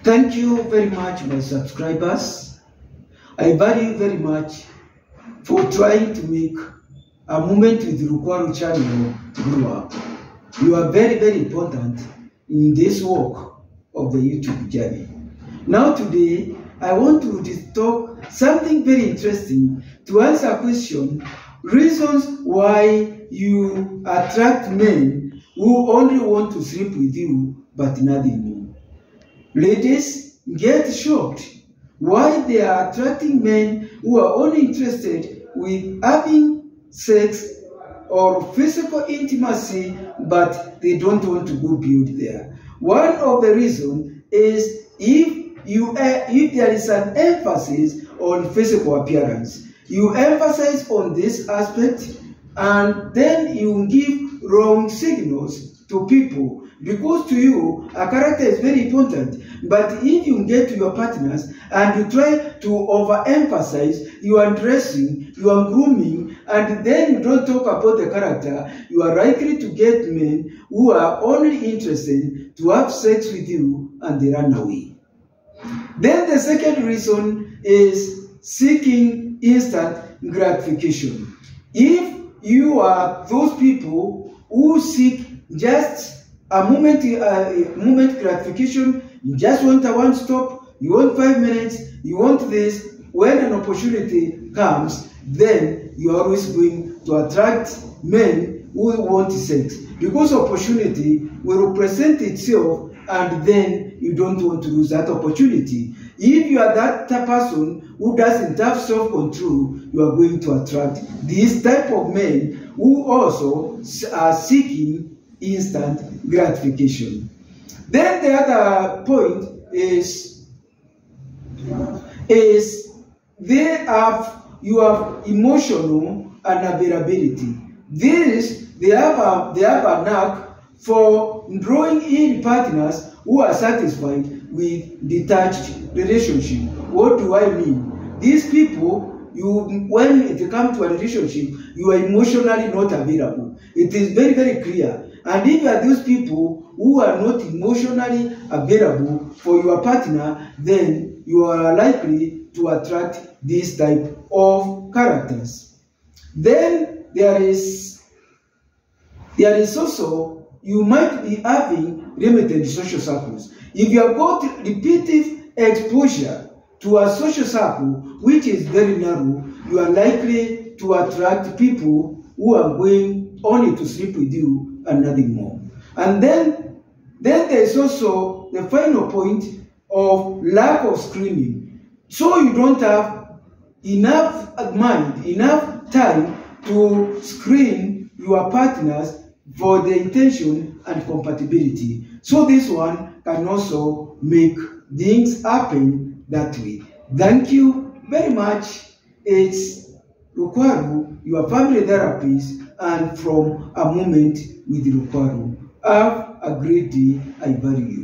Thank you very much, my subscribers. I value you very much for trying to make a Moment with Rukwaru channel grow up. You are very, very important in this work of the YouTube journey. Now today, I want to talk something very interesting to answer a question, reasons why you attract men who only want to sleep with you but nothing more. Ladies get shocked why they are attracting men who are only interested with having sex or physical intimacy, but they don't want to go beyond there. One of the reasons is if there is an emphasis on physical appearance, you emphasize on this aspect, and then you give wrong signals to people. Because to you, a character is very important. But if you get to your partners and you try to overemphasize your dressing, your grooming, and then you don't talk about the character, you are likely to get men who are only interested to have sex with you and they run away. Then the second reason is seeking instant gratification. If you are those people who seek just a moment gratification, you just want a one-stop, you want 5 minutes, you want this, when an opportunity comes, then you are always going to attract men who want sex. Because opportunity will represent itself, and then you don't want to lose that opportunity. If you are that person who doesn't have self-control, you are going to attract this type of men who also are seeking instant gratification. Then the other point is you have emotional unavailability. They have a knack for drawing in partners who are satisfied with detached relationship. What do I mean? These people, when it comes to a relationship, you are emotionally not available. It is very, very clear. And if you are those people who are not emotionally available for your partner, then you are likely to attract this type of characters. Then there is also, you might be having limited social circles. If you have got repeated exposure to a social circle which is very narrow, you are likely to attract people who are going only to sleep with you and nothing more. And then there is also the final point of lack of screening. So you don't have enough mind, enough time to screen your partners for the intention and compatibility. So this one can also make things happen that way. Thank you very much. It's Rukwaru, your family therapist, and from A Moment with Rukwaru. Have a great day. I value you.